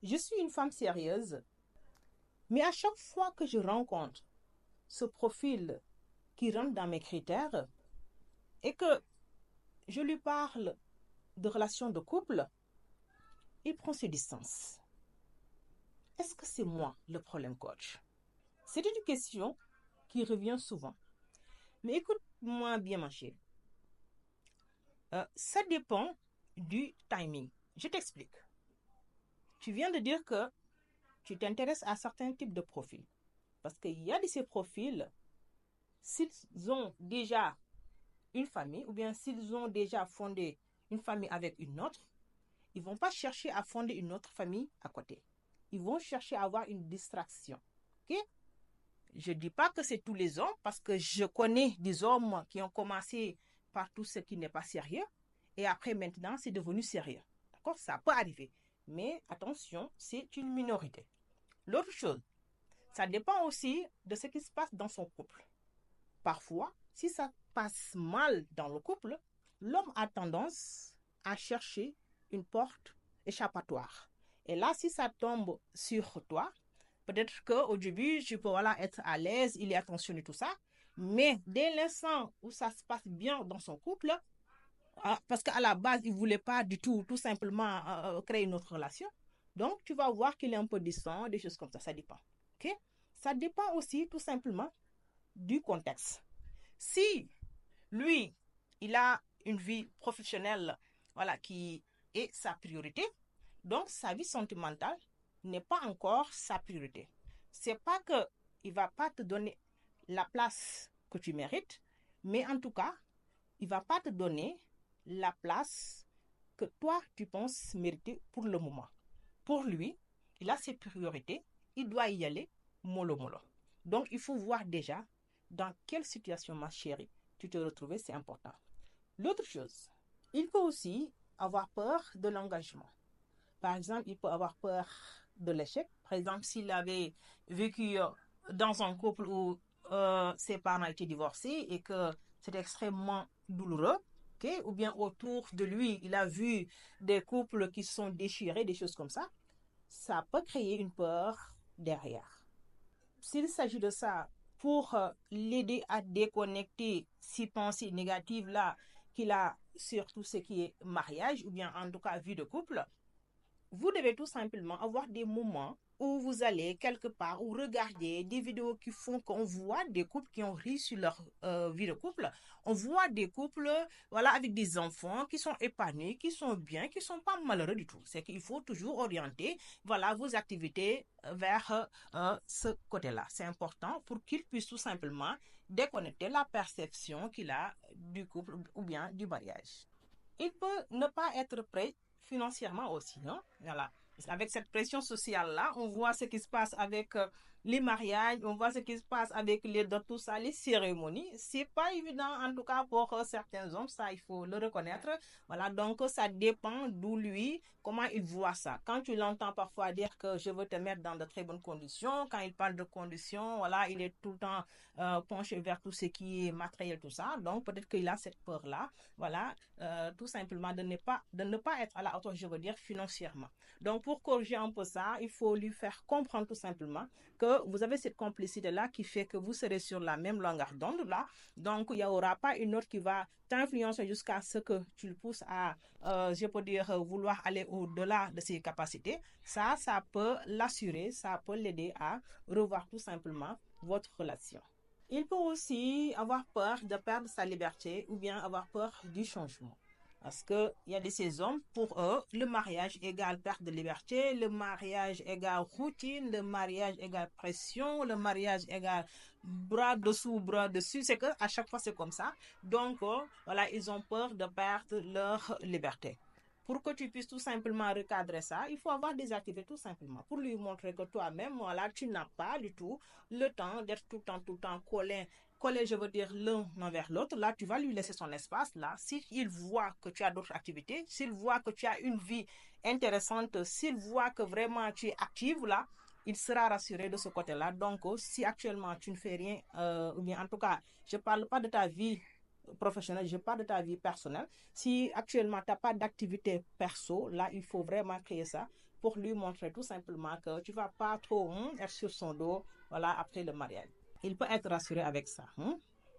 je suis une femme sérieuse, mais à chaque fois que je rencontre ce profil qui rentre dans mes critères et que je lui parle de relations de couple, il prend ses distances. Est-ce que c'est moi le problème, coach? C'est une question qui revient souvent. Mais écoute-moi bien, ma chérie. Ça dépend du timing. Je t'explique. Tu viens de dire que tu t'intéresses à certains types de profils. Parce qu'il y a de ces profils, s'ils ont déjà une famille ou bien s'ils ont déjà fondé une famille avec une autre, ils ne vont pas chercher à fonder une autre famille à côté. Ils vont chercher à avoir une distraction. Ok? Je ne dis pas que c'est tous les hommes parce que je connais des hommes qui ont commencé par tout ce qui n'est pas sérieux et après maintenant c'est devenu sérieux. D'accord? Ça peut arriver. Mais attention, c'est une minorité. L'autre chose, ça dépend aussi de ce qui se passe dans son couple. Parfois, si ça passe mal dans le couple, l'homme a tendance à chercher une porte échappatoire. Et là, si ça tombe sur toi, peut-être qu'au début, tu peux être à l'aise, il est attentionné, tout ça. Mais dès l'instant où ça se passe bien dans son couple, parce qu'à la base, il ne voulait pas du tout simplement créer une autre relation. Donc, tu vas voir qu'il est un peu distant, des choses comme ça dépend. Okay? Ça dépend aussi tout simplement du contexte. Si lui, il a une vie professionnelle qui est sa priorité, donc sa vie sentimentale n'est pas encore sa priorité. C'est pas qu'il ne va pas te donner la place que tu mérites, mais en tout cas, il ne va pas te donner la place que toi, tu penses mériter pour le moment. Pour lui, il a ses priorités, il doit y aller mollo mollo. Donc, il faut voir déjà dans quelle situation, ma chérie, tu te retrouves, c'est important. L'autre chose, il peut aussi avoir peur de l'engagement. Par exemple, il peut avoir peur de l'échec. Par exemple, s'il avait vécu dans un couple où ses parents étaient divorcés et que c'est extrêmement douloureux, okay? Ou bien autour de lui, il a vu des couples qui sont déchirés, des choses comme ça peut créer une peur derrière. S'il s'agit de ça, pour l'aider à déconnecter ces pensées négatives là qu'il a sur tout ce qui est mariage ou bien en tout cas vie de couple, vous devez tout simplement avoir des moments où vous allez quelque part ou regarder des vidéos qui font qu'on voit des couples qui ont réussi leur vie de couple. On voit des couples avec des enfants qui sont épanouis, qui sont bien, qui ne sont pas malheureux du tout. C'est qu'il faut toujours orienter vos activités vers ce côté-là. C'est important pour qu'ils puissent tout simplement déconnecter la perception qu'il a du couple ou bien du mariage. Il peut ne pas être prêt financièrement aussi. Hein? Voilà. Avec cette pression sociale-là, on voit ce qui se passe avec les mariages, on voit ce qui se passe avec les dot, tout ça, les cérémonies. C'est pas évident, en tout cas pour certains hommes, ça, il faut le reconnaître. Voilà, donc ça dépend d'où lui, comment il voit ça. Quand tu l'entends parfois dire que je veux te mettre dans de très bonnes conditions, quand il parle de conditions, voilà, il est tout le temps penché vers tout ce qui est matériel, tout ça. Donc peut-être qu'il a cette peur-là, voilà, tout simplement de ne pas être à la hauteur, je veux dire, financièrement. Donc, pour corriger un peu ça, il faut lui faire comprendre tout simplement que vous avez cette complicité-là qui fait que vous serez sur la même longueur d'onde là. Donc, il n'y aura pas une autre qui va t'influencer jusqu'à ce que tu le pousses à, je peux dire, vouloir aller au-delà de ses capacités. Ça peut l'assurer, ça peut l'aider à revoir tout simplement votre relation. Il peut aussi avoir peur de perdre sa liberté ou bien avoir peur du changement. Parce qu'il y a de ces hommes, pour eux, le mariage égale perte de liberté, le mariage égale routine, le mariage égale pression, le mariage égale bras dessous, bras dessus. C'est qu'à chaque fois, c'est comme ça. Donc, ils ont peur de perdre leur liberté. Pour que tu puisses tout simplement recadrer ça, il faut avoir des activités tout simplement. Pour lui montrer que toi-même, tu n'as pas du tout le temps d'être tout le temps collé, je veux dire, l'un envers l'autre. Là, tu vas lui laisser son espace. Là, s'il voit que tu as d'autres activités, s'il voit que tu as une vie intéressante, s'il voit que vraiment tu es active, là, il sera rassuré de ce côté-là. Donc, si actuellement tu ne fais rien, ou bien en tout cas, je ne parle pas de ta vie professionnelle, je parle de ta vie personnelle. Si actuellement tu n'as pas d'activité perso, là, il faut vraiment créer ça pour lui montrer tout simplement que tu vas pas trop être sur son dos, voilà, après le mariage. Il peut être rassuré avec ça.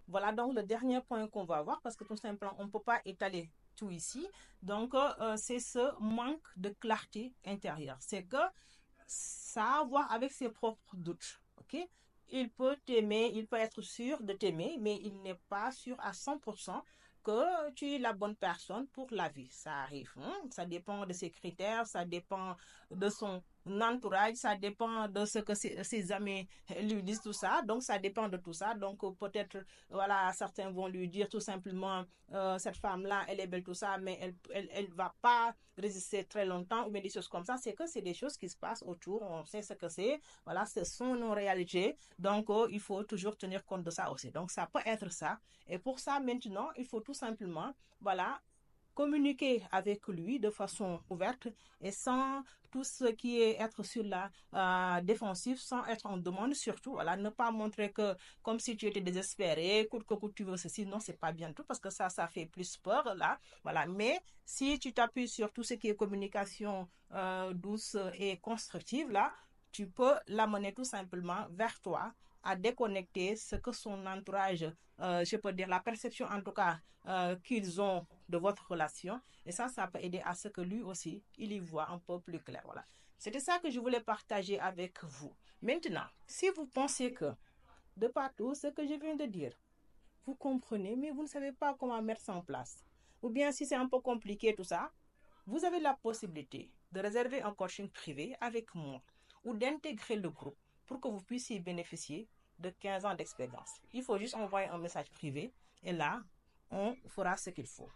Voilà donc le dernier point qu'on va voir, parce que tout simplement, on ne peut pas étaler tout ici. Donc, c'est ce manque de clarté intérieure. C'est que ça a à voir avec ses propres doutes. Ok? Il peut t'aimer, il peut être sûr de t'aimer, mais il n'est pas sûr à 100% que tu es la bonne personne pour la vie. Ça arrive. Ça dépend de ses critères, ça dépend de son entourage, ça dépend de ce que ses amis lui disent, tout ça. Donc, ça dépend de tout ça. Donc, peut-être, voilà, certains vont lui dire tout simplement, cette femme-là, elle est belle, tout ça, mais elle va pas résister très longtemps, ou bien des choses comme ça. C'est que c'est des choses qui se passent autour. On sait ce que c'est. Voilà, ce sont nos réalités. Donc, il faut toujours tenir compte de ça aussi. Donc, ça peut être ça. Et pour ça, maintenant, il faut tout simplement, voilà, communiquer avec lui de façon ouverte et sans tout ce qui est être sur la défensive, sans être en demande surtout. Voilà, ne pas montrer que comme si tu étais désespéré, coûte que coûte tu veux ceci. Non, c'est pas bien tout, parce que ça fait plus peur là. Voilà, mais si tu t'appuies sur tout ce qui est communication douce et constructive là, tu peux l'amener tout simplement vers toi, à déconnecter ce que son entourage, je peux dire la perception en tout cas qu'ils ont de votre relation. Et ça peut aider à ce que lui aussi, il y voit un peu plus clair. Voilà. C'était ça que je voulais partager avec vous. Maintenant, si vous pensez que, de partout ce que je viens de dire, vous comprenez, mais vous ne savez pas comment mettre ça en place, ou bien si c'est un peu compliqué tout ça, vous avez la possibilité de réserver un coaching privé avec moi ou d'intégrer le groupe pour que vous puissiez bénéficier de 15 ans d'expérience. Il faut juste envoyer un message privé et là, on fera ce qu'il faut.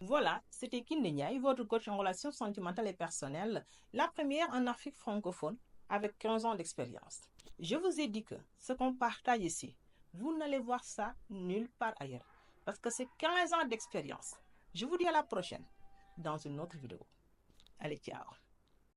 Voilà, c'était Kiné Ndiaye, votre coach en relations sentimentales et personnelles, la première en Afrique francophone avec 15 ans d'expérience. Je vous ai dit que ce qu'on partage ici, vous n'allez voir ça nulle part ailleurs, parce que c'est 15 ans d'expérience. Je vous dis à la prochaine dans une autre vidéo. Allez, ciao.